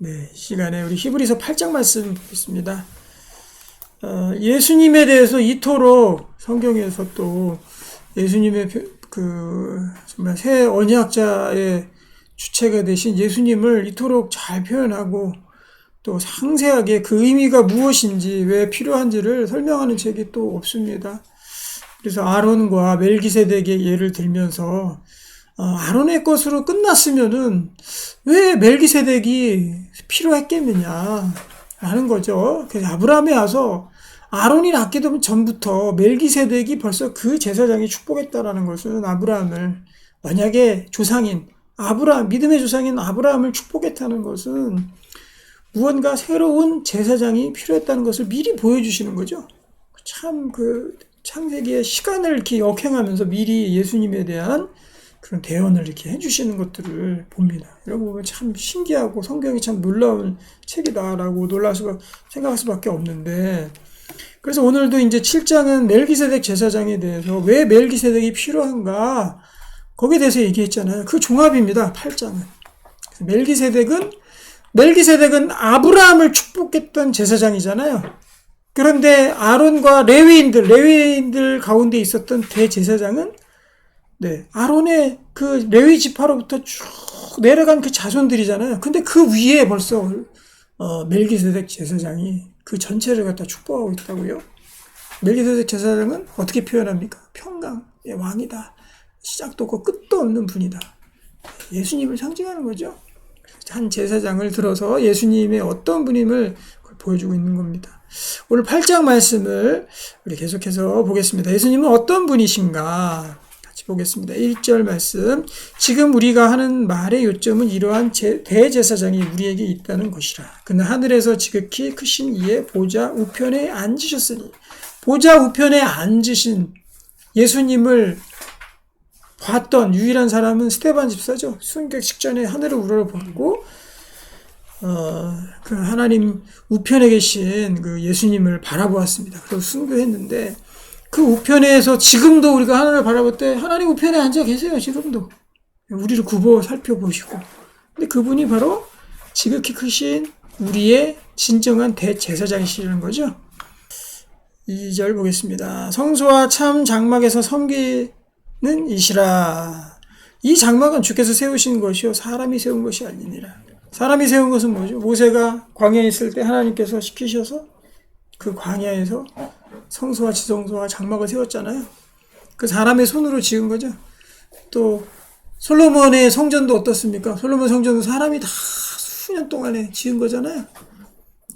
네, 이 시간에 우리 히브리서 8장 말씀 보겠습니다. 예수님에 대해서 이토록 성경에서 또 예수님의 정말 새 언약자의 주체가 되신 예수님을 이토록 잘 표현하고 또 상세하게 그 의미가 무엇인지 왜 필요한지를 설명하는 책이 또 없습니다. 그래서 아론과 멜기세덱의 예를 들면서 아론의 것으로 끝났으면은 왜 멜기세덱이 필요했겠느냐 라는 거죠. 그래서 아브라함에 와서 아론이 낳게 되면 전부터 멜기세덱이 벌써 그 제사장이 축복했다라는 것은 아브라함을, 만약에 조상인 아브라함, 믿음의 조상인 아브라함을 축복했다는 것은 무언가 새로운 제사장이 필요했다는 것을 미리 보여주시는 거죠. 참 창세기의 시간을 이렇게 역행하면서 미리 예수님에 대한 그런 대언을 이렇게 해주시는 것들을 봅니다. 이런 거 보면 참 신기하고 성경이 참 놀라운 책이다라고 생각할 수밖에 없는데, 그래서 오늘도 이제 7장은 멜기세덱 제사장에 대해서 왜 멜기세덱이 필요한가, 거기에 대해서 얘기했잖아요. 그 종합입니다. 8장은. 멜기세덱은 아브라함을 축복했던 제사장이잖아요. 그런데 아론과 레위인들 가운데 있었던 대제사장은 아론의 그 레위 지파로부터 쭉 내려간 그 자손들이잖아요. 근데 그 위에 벌써 멜기세덱 제사장이 그 전체를 갖다 축복하고 있다고요. 멜기세덱 제사장은 어떻게 표현합니까? 평강의 왕이다. 시작도 없고 끝도 없는 분이다. 예수님을 상징하는 거죠. 한 제사장을 들어서 예수님의 어떤 분임을 보여주고 있는 겁니다. 오늘 8장 말씀을 우리 계속해서 보겠습니다. 예수님은 어떤 분이신가? 같이 보겠습니다. 1절 말씀. 지금 우리가 하는 말의 요점은 이러한 대제사장이 우리에게 있다는 것이라. 그는 하늘에서 지극히 크신 이의 보좌 우편에 앉으셨으니, 보좌 우편에 앉으신 예수님을 봤던 유일한 사람은 스데반 집사죠. 순교 직전에 하늘을 우러러보고 그 하나님 우편에 계신 그 예수님을 바라보았습니다. 그리고 순교했는데, 그 우편에서 지금도 우리가 하늘을 바라볼 때 하나님 우편에 앉아 계세요. 지금도 우리를 굽어 살펴보시고. 근데 그분이 바로 지극히 크신 우리의 진정한 대제사장이시라는 거죠. 2절 보겠습니다. 성소와 참 장막에서 섬기는 이시라. 이 장막은 주께서 세우신 것이요 사람이 세운 것이 아니니라. 사람이 세운 것은 뭐죠? 모세가 광야에 있을 때 하나님께서 시키셔서 그 광야에서 성소와 지성소와 장막을 세웠잖아요. 그 사람의 손으로 지은 거죠. 또 솔로몬의 성전도 어떻습니까? 솔로몬 성전도 사람이 다 수년 동안에 지은 거잖아요.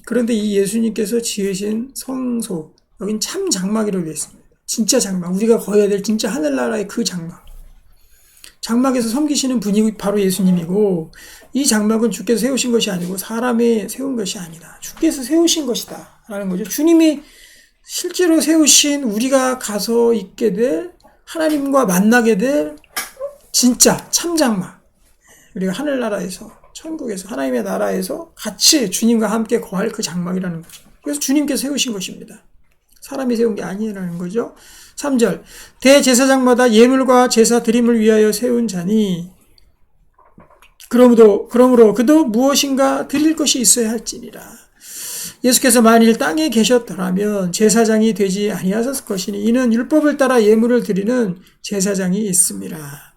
그런데 이 예수님께서 지으신 성소, 여긴 참 장막이라고 되어 있습니다. 진짜 장막, 우리가 거해야 될 진짜 하늘나라의 그 장막. 장막에서 섬기시는 분이 바로 예수님이고, 이 장막은 주께서 세우신 것이 아니고 사람이 세운 것이 아니다. 주께서 세우신 것이다 라는 거죠. 주님이 실제로 세우신, 우리가 가서 있게 될, 하나님과 만나게 될 진짜 참 장막, 우리가 하늘나라에서, 천국에서, 하나님의 나라에서 같이 주님과 함께 거할 그 장막이라는 거죠. 그래서 주님께서 세우신 것입니다. 사람이 세운 게 아니라는 거죠. 3절. 대제사장마다 예물과 제사 드림을 위하여 세운 자니, 그러므로 그도 무엇인가 드릴 것이 있어야 할지니라. 예수께서 만일 땅에 계셨더라면 제사장이 되지 아니하셨을 것이니, 이는 율법을 따라 예물을 드리는 제사장이 있습니다.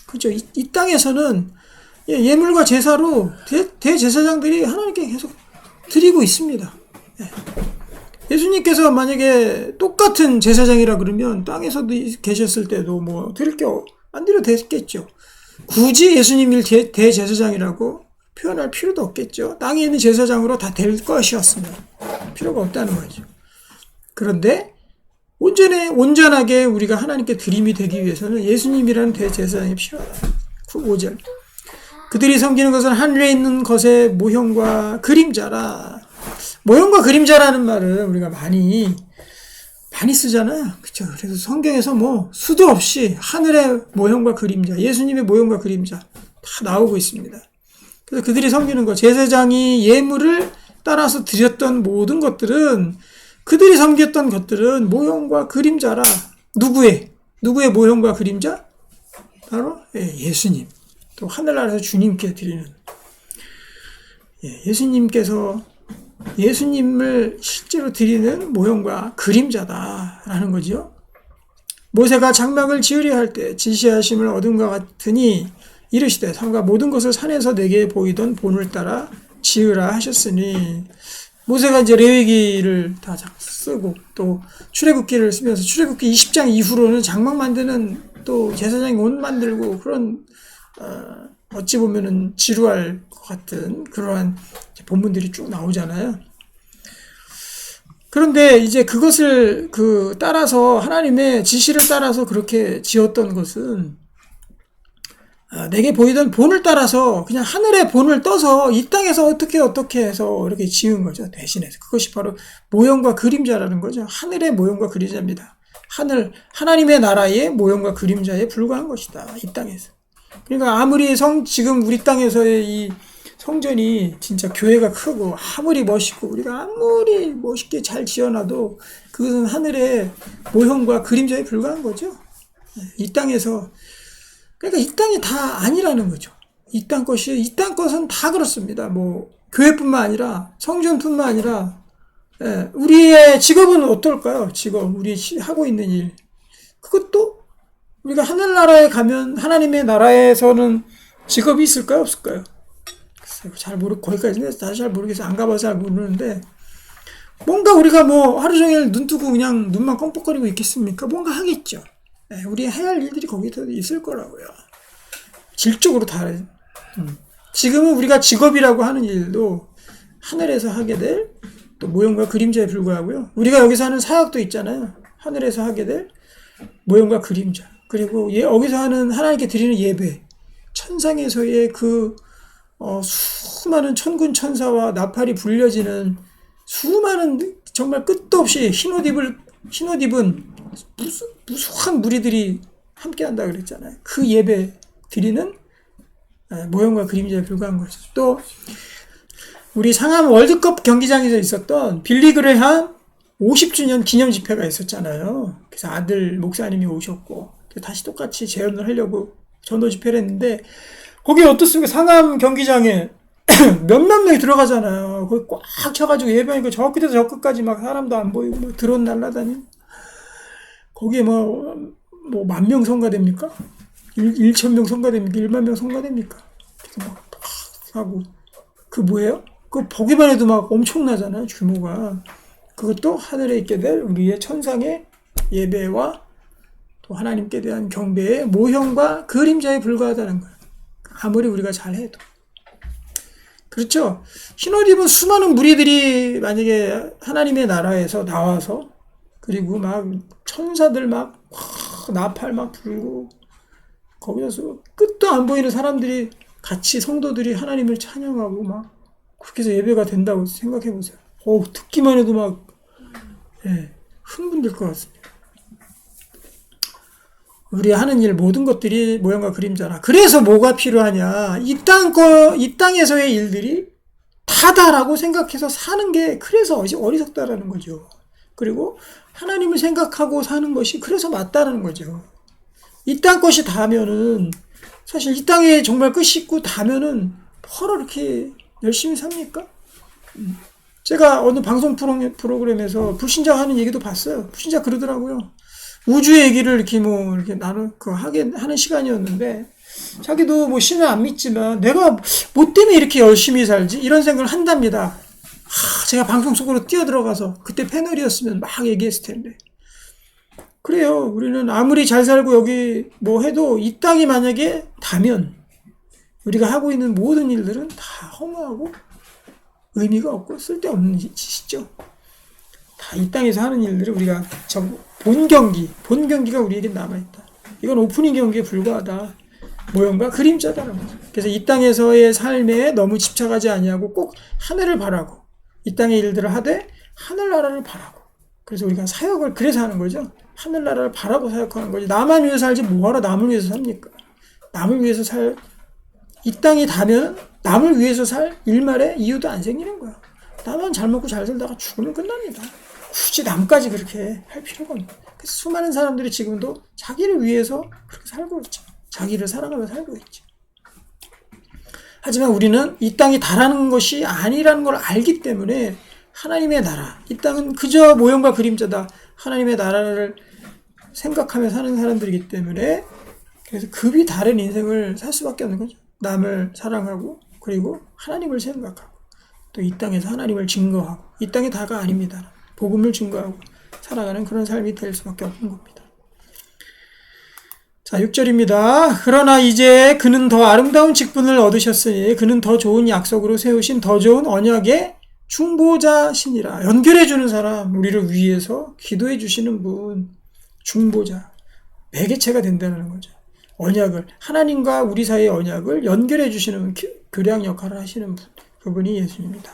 그렇죠. 이 땅에서는 예물과 제사로 대제사장들이 하나님께 계속 드리고 있습니다. 예수님께서 만약에 똑같은 제사장이라 그러면 땅에서도 계셨을 때도 뭐 드릴 게 안 드려도 됐겠죠. 굳이 예수님이 대제사장이라고 표현할 필요도 없겠죠. 땅에 있는 제사장으로 다 될 것이었습니다. 필요가 없다는 거죠. 그런데 온전하게 우리가 하나님께 드림이 되기 위해서는 예수님이라는 대제사장이 필요하다. 5절. 그들이 섬기는 것은 하늘에 있는 것의 모형과 그림자라. 모형과 그림자라는 말은 우리가 많이 쓰잖아요. 그렇죠? 그래서 성경에서 뭐 수도 없이 하늘의 모형과 그림자, 예수님의 모형과 그림자 다 나오고 있습니다. 그래서 그들이 섬기는 것, 제사장이 예물을 따라서 드렸던 모든 것들은, 그들이 섬겼던 것들은 모형과 그림자라. 누구의 모형과 그림자? 바로 예수님. 또 하늘나라에서 주님께 드리는. 예수님께서 예수님을 실제로 드리는 모형과 그림자다라는 거죠. 모세가 장막을 지으려 할 때 지시하심을 얻은과 같으니 이르시되 삼가 모든 것을 산에서 내게 보이던 본을 따라 지으라 하셨으니, 모세가 이제 레위기를 다 쓰고 또 출애굽기를 쓰면서 출애굽기 20장 이후로는 장막 만드는, 또 제사장이 옷 만들고 그런 어찌 보면은 지루할 것 같은 그러한 본문들이 쭉 나오잖아요. 그런데 이제 그것을 따라서 하나님의 지시를 따라서 그렇게 지었던 것은 내게 보이던 본을 따라서 그냥 하늘의 본을 떠서 이 땅에서 어떻게 해서 이렇게 지은 거죠. 대신해서 그것이 바로 모형과 그림자라는 거죠. 하늘의 모형과 그림자입니다. 하나님의 나라의 모형과 그림자에 불과한 것이다, 이 땅에서. 그러니까 아무리 지금 우리 땅에서의 이 성전이 진짜 교회가 크고 아무리 멋있고 우리가 아무리 멋있게 잘 지어놔도 그것은 하늘의 모형과 그림자에 불과한 거죠. 이 땅에서. 그러니까 이 땅이 다 아니라는 거죠. 이 땅 것은 다 그렇습니다. 뭐 교회뿐만 아니라 성전뿐만 아니라, 우리의 직업은 어떨까요? 직업, 우리 하고 있는 일. 그것도 우리가 하늘나라에 가면 하나님의 나라에서는 직업이 있을까요? 없을까요? 잘 거기까지는 잘 모르겠어요. 안 가봐서 잘 모르는데, 뭔가 우리가 뭐 하루 종일 눈 뜨고 그냥 눈만 껌뻑거리고 있겠습니까? 뭔가 하겠죠. 우리 해야 할 일들이 거기서 있을 거라고요. 질적으로 다. 지금은 우리가 직업이라고 하는 일도 하늘에서 하게 될 또 모형과 그림자에 불과하고요. 우리가 여기서 하는 사역도 있잖아요. 하늘에서 하게 될 모형과 그림자. 그리고 여기서 하는 하나님께 드리는 예배. 천상에서의 수많은 천군 천사와 나팔이 불려지는 수많은 정말 끝도 없이 흰옷 입은 무수한 무리들이 함께 한다 그랬잖아요. 그 예배 드리는 모형과 그림자에 불과한 거죠. 또 우리 상암 월드컵 경기장에서 있었던 빌리그레함 50주년 기념 집회가 있었잖아요. 그래서 아들 목사님이 오셨고 다시 똑같이 재현을 하려고 전도 집회를 했는데, 거기 어떻습니까? 상암 경기장에 몇몇 명이 들어가잖아요. 거기 꽉 차가지고 예배하니까 저 끝에서 저 끝까지 막 사람도 안 보이고 막 드론 날라다니고, 거기에 뭐 10,000명 성가됩니까? 1,000명 성가됩니까? 10,000명 성가됩니까? 그래서 막 하고, 뭐예요? 그거 보기만 해도 막 엄청나잖아요, 규모가. 그것도 하늘에 있게 될 우리의 천상의 예배와 또 하나님께 대한 경배의 모형과 그림자에 불과하다는 거예요. 아무리 우리가 잘해도. 그렇죠? 흰옷 입은 수많은 무리들이 만약에 하나님의 나라에서 나와서, 그리고 막 천사들 막 나팔 막 불고, 거기서 끝도 안 보이는 사람들이 같이 성도들이 하나님을 찬양하고 막 그렇게 해서 예배가 된다고 생각해 보세요. 듣기만 해도 막 흥분될 것 같습니다. 우리 하는 일 모든 것들이 모형과 그림자라. 그래서 뭐가 필요하냐? 이 땅에서의 일들이 다다라고 생각해서 사는 게 그래서 어리석다라는 거죠. 그리고 하나님을 생각하고 사는 것이 그래서 맞다라는 거죠. 이 땅 것이 다면은, 사실 이 땅에 정말 끝이 있고 다면은 뭐하러 이렇게 열심히 삽니까? 제가 어느 방송 프로그램에서 불신자 하는 얘기도 봤어요. 불신자 그러더라고요. 우주 얘기를 이렇게 하는 시간이었는데, 자기도 뭐 신을 안 믿지만 내가 뭐 때문에 이렇게 열심히 살지? 이런 생각을 한답니다. 제가 방송 속으로 뛰어들어가서 그때 패널이었으면 막 얘기했을 텐데. 그래요. 우리는 아무리 잘 살고 여기 뭐 해도 이 땅이 만약에 다면 우리가 하고 있는 모든 일들은 다 허무하고 의미가 없고 쓸데없는 짓이죠. 다 이 땅에서 하는 일들을 우리가 본 경기가 우리에게 남아있다. 이건 오프닝 경기에 불과하다. 모형과 그림자다라는 거죠. 그래서 이 땅에서의 삶에 너무 집착하지 아니하고 꼭 하늘을 바라고, 이 땅의 일들을 하되 하늘나라를 바라고. 그래서 우리가 사역을 그래서 하는 거죠. 하늘나라를 바라고 사역하는 거지. 나만 위해서 살지 뭐하러 남을 위해서 삽니까? 남을 위해서 이 땅이 다면 남을 위해서 살 일말의 이유도 안 생기는 거야. 나만 잘 먹고 잘 살다가 죽으면 끝납니다. 굳이 남까지 그렇게 할 필요가 없는 거야. 그래서 수많은 사람들이 지금도 자기를 위해서 그렇게 살고 있죠. 자기를 사랑하며 살고 있죠. 하지만 우리는 이 땅이 다라는 것이 아니라는 걸 알기 때문에 하나님의 나라, 이 땅은 그저 모형과 그림자다. 하나님의 나라를 생각하며 사는 사람들이기 때문에 그래서 급이 다른 인생을 살 수밖에 없는 거죠. 남을 사랑하고 그리고 하나님을 생각하고 또 이 땅에서 하나님을 증거하고 이 땅이 다가 아닙니다. 복음을 증거하고 살아가는 그런 삶이 될 수밖에 없는 겁니다. 자, 6절입니다. 그러나 이제 그는 더 아름다운 직분을 얻으셨으니 그는 더 좋은 약속으로 세우신 더 좋은 언약의 중보자시니라. 연결해 주는 사람, 우리를 위해서 기도해 주시는 분, 중보자, 매개체가 된다는 거죠. 언약을, 하나님과 우리 사이의 언약을 연결해 주시는 교량 역할을 하시는 분, 그분이 예수입니다.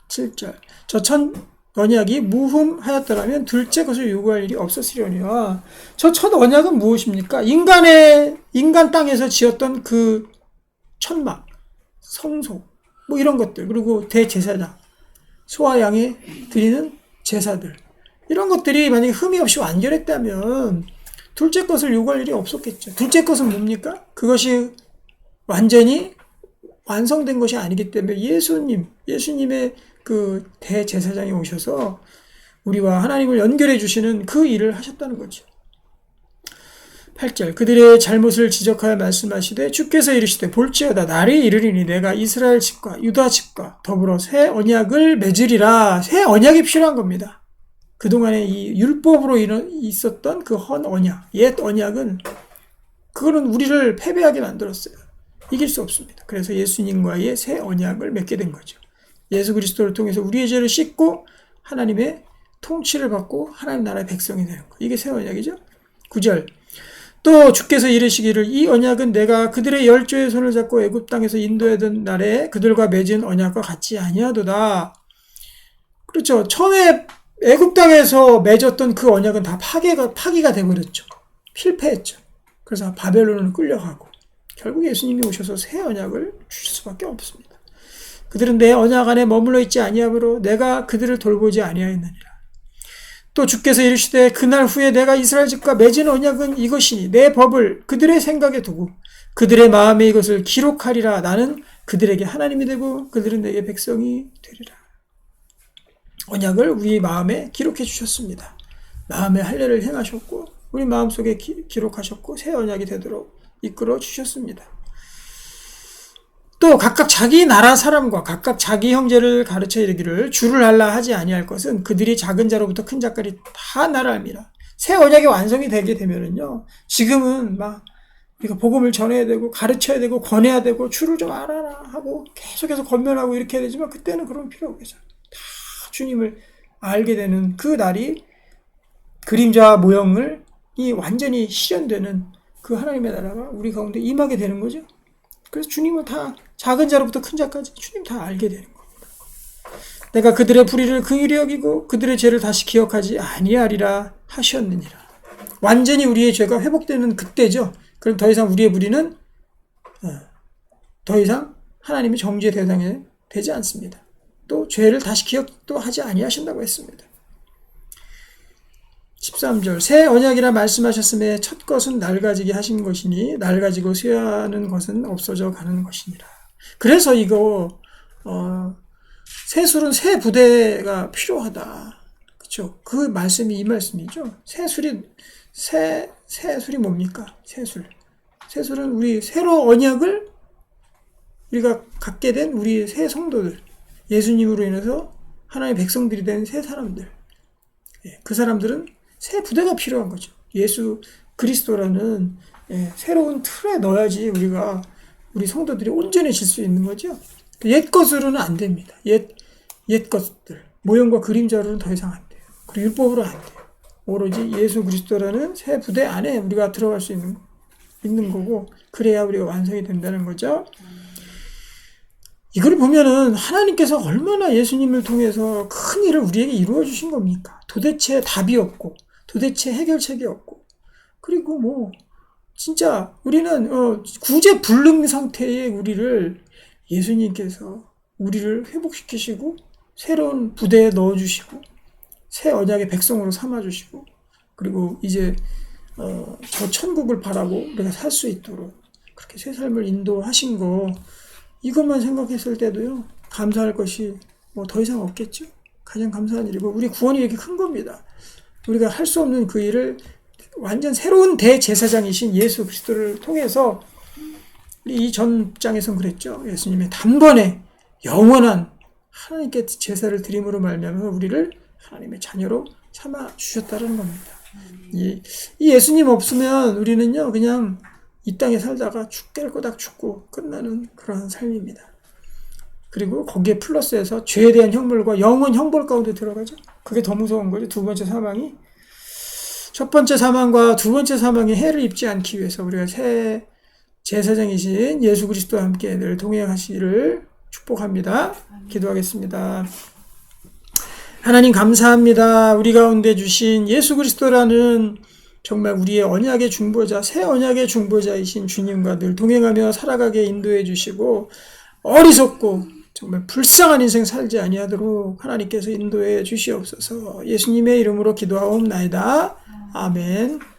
7절. 저 첫 언약이 무흠하였더라면 둘째 것을 요구할 일이 없었으려니와. 저 첫 언약은 무엇입니까? 인간 땅에서 지었던 그 천막, 성소, 뭐 이런 것들, 그리고 대제사장, 소와 양에 드리는 제사들, 이런 것들이 만약에 흠이 없이 완결했다면 둘째 것을 요구할 일이 없었겠죠. 둘째 것은 뭡니까? 그것이 완전히 완성된 것이 아니기 때문에 예수님의 그 대제사장이 오셔서 우리와 하나님을 연결해 주시는 그 일을 하셨다는 거죠. 8절. 그들의 잘못을 지적하여 말씀하시되 주께서 이르시되 볼지어다 날이 이르리니 내가 이스라엘 집과 유다 집과 더불어 새 언약을 맺으리라. 새 언약이 필요한 겁니다. 그동안에 이 율법으로 있었던 그 헌 언약, 옛 언약은 그거는 우리를 패배하게 만들었어요. 이길 수 없습니다. 그래서 예수님과의 새 언약을 맺게 된 거죠. 예수 그리스도를 통해서 우리의 죄를 씻고 하나님의 통치를 받고 하나님 나라의 백성이 되는 거. 이게 새 언약이죠. 9절. 또 주께서 이르시기를 이 언약은 내가 그들의 열조의 손을 잡고 애굽 땅에서 인도하던 날에 그들과 맺은 언약과 같지 아니하도다. 그렇죠. 처음에 애굽 땅에서 맺었던 그 언약은 다 파기가 되버렸죠. 필패했죠. 그래서 바벨론으로 끌려가고 결국 예수님이 오셔서 새 언약을 주실 수밖에 없습니다. 그들은 내 언약 안에 머물러 있지 아니하므로 내가 그들을 돌보지 아니하였느니라. 또 주께서 이르시되 그날 후에 내가 이스라엘 집과 맺은 언약은 이것이니 내 법을 그들의 생각에 두고 그들의 마음에 이것을 기록하리라. 나는 그들에게 하나님이 되고 그들은 내게 백성이 되리라. 언약을 우리 마음에 기록해 주셨습니다. 마음의 할례를 행하셨고 우리 마음속에 기록하셨고 새 언약이 되도록 이끌어 주셨습니다. 또 각각 자기 나라 사람과 각각 자기 형제를 가르쳐 이르기를 주를 알라 하지 아니할 것은 그들이 작은 자로부터 큰 자까지 다 나를 압니다. 새 언약이 완성이 되게 되면은요, 지금은 막 우리가 복음을 전해야 되고 가르쳐야 되고 권해야 되고 주를 좀 알아라 하고 계속해서 권면하고 이렇게 해야 되지만 그때는 그런 필요 없겠죠. 다 주님을 알게 되는 그 날이 그림자 모형을 이 완전히 실현되는 그 하나님의 나라가 우리 가운데 임하게 되는 거죠. 그래서 주님은 다 작은 자로부터 큰 자까지 주님 다 알게 되는 겁니다. 내가 그들의 불의를 긍휼히 여기고 그들의 죄를 다시 기억하지 아니하리라 하셨느니라. 완전히 우리의 죄가 회복되는 그때죠. 그럼 더 이상 우리의 불의는 더 이상 하나님의 정죄의 대상이 되지 않습니다. 또 죄를 다시 기억도 하지 아니하신다고 했습니다. 13절. 새 언약이라 말씀하셨음에 첫 것은 낡아지게 하신 것이니 낡아지고 쇠하는 것은 없어져 가는 것이니라. 그래서 이거 새술은 새 부대가 필요하다. 그렇죠? 그 말씀이 이 말씀이죠. 새술이 뭡니까? 새술은 우리 새로 언약을 우리가 갖게 된 우리 새 성도들, 예수님으로 인해서 하나님의 백성들이 된 새 사람들. 그 사람들은 새 부대가 필요한 거죠. 예수 그리스도라는 새로운 틀에 넣어야지 우리 성도들이 온전해질 수 있는 거죠. 옛 것으로는 안 됩니다. 옛 것들, 모형과 그림자로는 더 이상 안 돼요. 그리고 율법으로 안 돼요. 오로지 예수 그리스도라는 새 부대 안에 우리가 들어갈 수 있는 거고, 그래야 우리가 완성이 된다는 거죠. 이걸 보면은 하나님께서 얼마나 예수님을 통해서 큰 일을 우리에게 이루어 주신 겁니까? 도대체 답이 없고, 도대체 해결책이 없고, 그리고 진짜 우리는 구제불능 상태의 우리를 예수님께서 우리를 회복시키시고 새로운 부대에 넣어주시고 새 언약의 백성으로 삼아주시고, 그리고 이제 저 천국을 바라고 우리가 살 수 있도록 그렇게 새 삶을 인도하신 거, 이것만 생각했을 때도요, 감사할 것이 뭐 더 이상 없겠죠. 가장 감사한 일이고, 우리 구원이 이렇게 큰 겁니다. 우리가 할 수 없는 그 일을 완전 새로운 대제사장이신 예수 그리스도를 통해서, 이 전장에선 그랬죠. 예수님의 단번에 영원한 하나님께 제사를 드림으로 말미암아 우리를 하나님의 자녀로 삼아 주셨다는 겁니다. 이 예수님 없으면 우리는요, 그냥 이 땅에 살다가 죽될 거다 죽고 끝나는 그러한 삶입니다. 그리고 거기에 플러스해서 죄에 대한 형벌과 영원 형벌 가운데 들어가죠. 그게 더 무서운 거죠. 두 번째 사망이. 첫 번째 사망과 두 번째 사망의 해를 입지 않기 위해서 우리가 새 제사장이신 예수 그리스도와 함께 늘 동행하시기를 축복합니다. 기도하겠습니다. 하나님 감사합니다. 우리 가운데 주신 예수 그리스도라는 정말 우리의 언약의 중보자, 새 언약의 중보자이신 주님과 늘 동행하며 살아가게 인도해 주시고, 어리석고 정말 불쌍한 인생 살지 아니하도록 하나님께서 인도해 주시옵소서. 예수님의 이름으로 기도하옵나이다. 아멘.